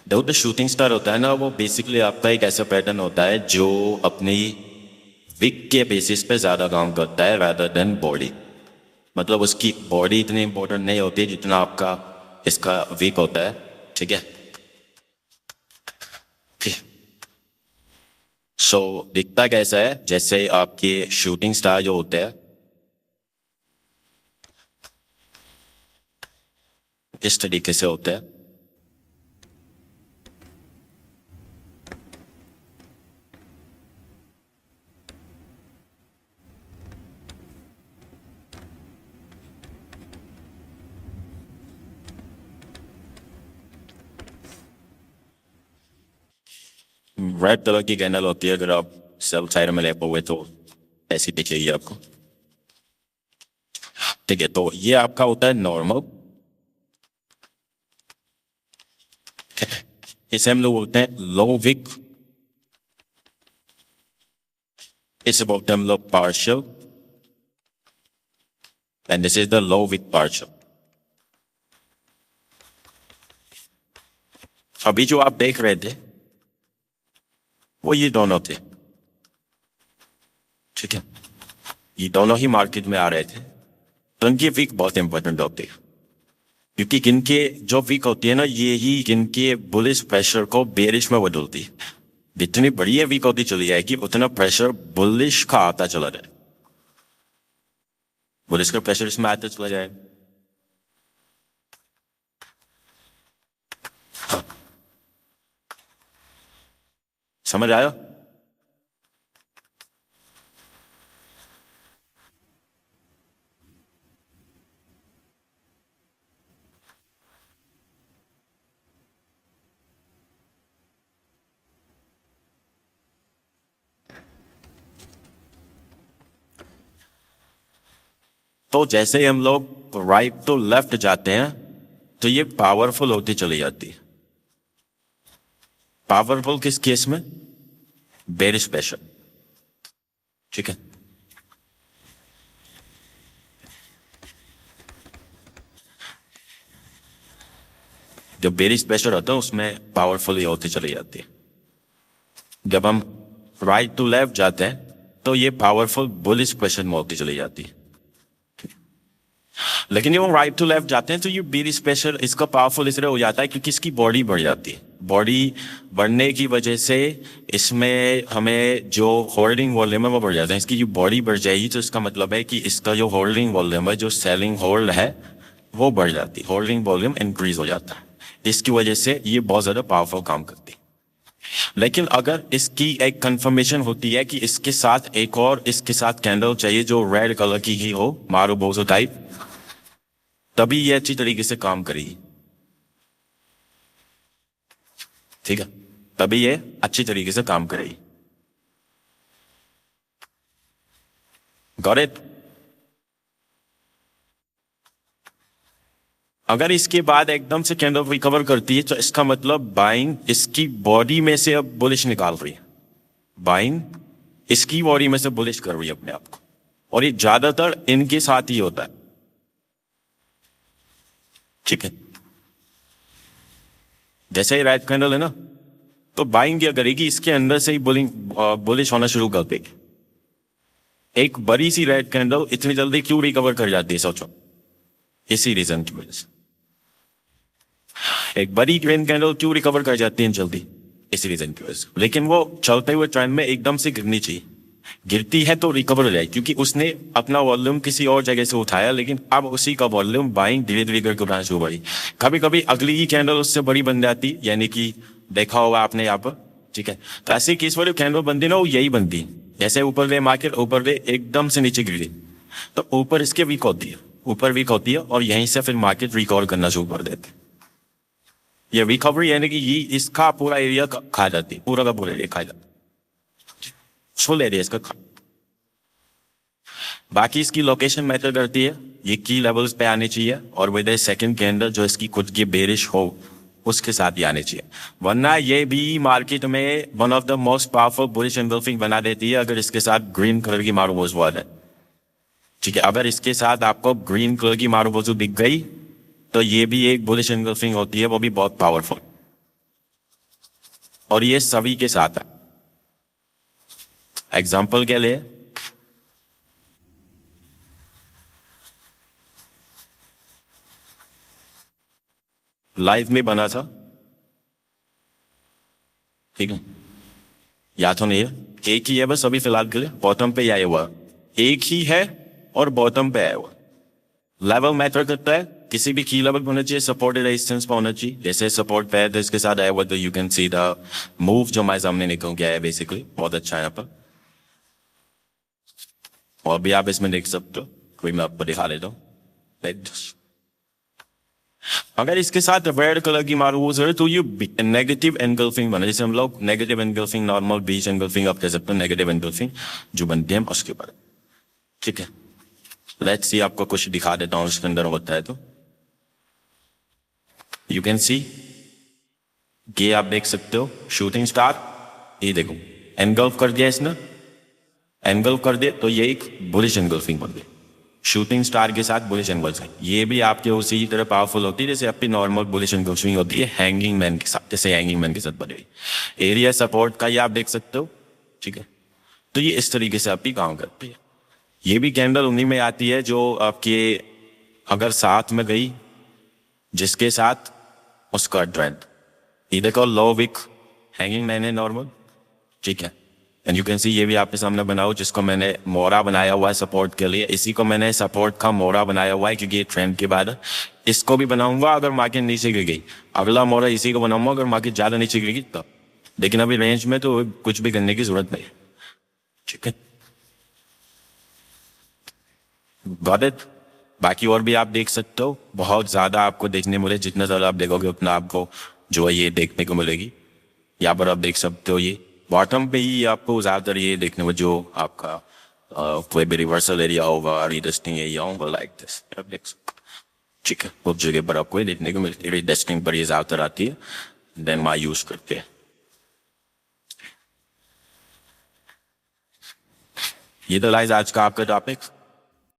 देखो तो shooting star होता है ना, वो बेसिकली आपका एक ऐसा पैटर्न होता है जो अपनी विक के बेसिस पे ज़्यादा काम करता है rather देन बॉडी। मतलब उसकी बॉडी इतनी इंपॉर्टेंट नहीं होती जितना आपका इसका विक होता है। ठीक है। सो दिखता कैसा है, जैसे आपके शूटिंग स्टार जो होते हैं इस तरीके से होते हैं। रेड कलर की कैंडल होती है, अगर आप सेल साइड में लेपे हुए तो ऐसी दिखेगी आपको। ठीक है, तो ये आपका होता है नॉर्मल। इसे हम लोग बोलते हैं लो विक। इसे बोलते हैं हम लोग partial, and this is the low wick partial. अभी जो आप देख रहे थे वो ये दोनों थे। ठीक है, ये दोनों ही मार्केट में आ रहे थे, तो इनकी वीक बहुत इंपॉर्टेंट होती है, क्योंकि इनके जो वीक होती है ना, ये ही इनके बुलिश प्रेशर को बेरिश में बदलती है। जितनी बड़ी वीक होती चली जाएगी उतना प्रेशर बुलिश का आता चला जाए, बुलिश का प्रेशर इसमें आता चला जाए। समझ आया? तो जैसे ही हम लोग राइट टू लेफ्ट जाते हैं तो ये पावरफुल होती चली जाती है। पावरफुल किस केस में? Bearish pressure. ठीक है, जब बेरिश प्रेशर होता है उसमें पावरफुल होती चली जाती है। जब हम राइट टू लेफ्ट जाते हैं तो ये पावरफुल बुलिश प्रेशर में होती चली जाती है। लेकिन जब हम राइट टू लेफ्ट जाते हैं तो ये बेरिश प्रेशर इसका पावरफुल इसलिए हो जाता है क्योंकि इसकी बॉडी बढ़ जाती है। बॉडी बढ़ने की वजह से इसमें हमें जो होल्डिंग वॉल्यूम है वो बढ़ जाता है। इसकी जो बॉडी बढ़ जाएगी तो इसका मतलब है कि इसका जो होल्डिंग वॉल्यूम है, जो सेलिंग होल्ड है, वो बढ़ जाती है। होल्डिंग वॉल्यूम इंक्रीज हो जाता है, इसकी वजह से ये बहुत ज्यादा पावरफुल काम करती है। लेकिन अगर इसकी एक कंफर्मेशन होती है कि इसके साथ एक और इसके साथ कैंडल चाहिए जो रेड कलर की ही हो, मारुबोजो टाइप, तभी ये अच्छी तरीके से काम करेगी। ठीक है, तभी ये अच्छी तरीके से काम करेगी। Got it? अगर इसके बाद एकदम से कैंडल रिकवर करती है तो इसका मतलब बाइंग इसकी बॉडी में से अब बुलिश निकाल रही है। बाइंग इसकी बॉडी में से बुलिश कर रही है अपने आप को, और ये ज्यादातर इनके साथ ही होता है। ठीक है, जैसे ही रेड कैंडल है ना, तो बाइंग क्या करेगी, इसके अंदर से ही बुलिश होना शुरू कर देगी। एक बड़ी सी रेड कैंडल इतनी जल्दी क्यों रिकवर कर जाती है, सोचो। इसी रीजन की वजह से एक बड़ी ग्रीन कैंडल क्यों रिकवर कर जाती है जल्दी, इसी रीजन की वजह से। लेकिन वो चलते हुए ट्रेंड में एकदम से गिरनी चाहिए, गिरती है तो रिकवर हो जाएगी क्योंकि उसने अपना वॉल्यूम किसी और जगह से उठाया, लेकिन अब उसी का वॉल्यूम बाइंग धीरे धीरे करके उठाना शुरू हुई। कभी कभी अगली ही कैंडल उससे बड़ी बन जाती, यानी कि देखा होगा आपने यहाँ पर। ठीक है, तो ऐसे केस वाली कैंडल बनती ना, वो यही बनती है। जैसे ऊपर वे मार्केट ऊपर वे एकदम से नीचे गिरी, तो ऊपर इसके वीक होती है, ऊपर वीक होती है, और यहीं से फिर मार्केट रिकवर करना शुरू कर देते। ये रिकवरी यानी कि ये इसका पूरा एरिया खा जाती है, पूरा का पूरा एरिया खा जाता है, फुल एरिया इसका खा। बाकी इसकी लोकेशन मैटर करती है, ये की लेवल्स पे आने चाहिए, और विद सेकंड कैंडल जो इसकी खुद की बेरिश हो उसके साथ ही आने चाहिए। वरना ये भी मार्केट में one of the most powerful bullish engulfing बना देती है अगर इसके साथ ग्रीन कलर की मारुबोजो आ जाए। ठीक है, अगर इसके साथ आपको ग्रीन कलर की मारुबोजो दिख गई तो ये भी एक बुलिश एंगल्फिंग होती है, वो भी बहुत पावरफुल। और ये सभी के साथ है। एग्जाम्पल के लिए लाइव में बना था, ठीक है, या तो नहीं है, एक ही है बस अभी फिलहाल के लिए, बॉटम पे आया हुआ एक ही है और बॉटम पे आया हुआ। लेवल मैटर करता है, किसी भी की लेवल होना चाहिए, सपोर्ट रेजिस्टेंस पे होना चाहिए। जैसे सपोर्ट पे है तो इसके साथ आया हुआ, तो you can see the move जो हमारे सामने निकल गया है, बेसिकली बहुत अच्छा है यहाँ पर। और भी आप इसमें देख सकते हो, कोई मैं आपको दिखा देता हूँ। अगर इसके साथ रेड कलर की मारू तो ये नेगेटिव एनगल्फिंग बना, जैसे हम लोग नेगेटिव एनगल्फिंग, नॉर्मल बीच एनगल्फिंग आप कह सकते हो, नेगेटिव एनगल्फिंग जो बनती है उसके ऊपर, ठीक है। लेट्स सी, आपको कुछ दिखा देता हूँ उसके अंदर होता है तो यू कैन सी, ये आप देख सकते हो शूटिंग स्टार, ये देखो एनगल्फ कर दिया इसने, एनगल्फ कर दिया तो ये एक बुलिश एनगल्फिंग बन गई, शूटिंग स्टार के साथ बुलिश एनगल्फिंग। ये भी आपके उसी तरह पावरफुल होती है जैसे आपकी नॉर्मल बुलिश एनगल्फिंग होती है हैंगिंग मैन के साथ, जैसे हैंगिंग मैन के साथ बने। एरिया सपोर्ट का ये आप देख सकते हो, ठीक है। तो ये इस तरीके से आपकी काम करती है। ये भी कैंडल उन्हीं में आती है जो आपके अगर साथ में गई जिसके साथ उसका ट्रेंड, ये देखो लो विक हैंगिंग मैन है नॉर्मल, ठीक है। एंड यू कैन सी, ये भी आपके सामने बनाओ जिसको मैंने मोरा बनाया हुआ है सपोर्ट के लिए, इसी को मैंने सपोर्ट का मोरा बनाया हुआ है क्योंकि ये ट्रेंड के बाद है। इसको भी बनाऊंगा अगर मार्केट नीचे गिर गई, अगला मोरा इसी को बनाऊंगा अगर मार्केट ज्यादा नीचे गिर गई तब, लेकिन अभी रेंज में तो कुछ भी करने की जरूरत नहीं, ठीक है। Got it. बाकी और भी आप देख सकते हो, बहुत ज्यादा आपको देखने मिले, जितना ज्यादा आप देखोगे उतना आपको जो है ये देखने को मिलेगी। यहाँ पर आप देख सकते हो ये बॉटम पे ही आपको ज्यादातर ये देखने को, जो आपका कोई भी रिवर्सल एरिया होगा, रीटेस्टिंग एरिया होगा लाइक दिस, आप देख सकते हो, ठीक है। उस जगह पर आपको ये देखने को मिलती है, रीटेस्टिंग पर ये ज्यादातर आती है, देन माई यूज करते हैं। ये तो लाइज आज का आपका टॉपिक।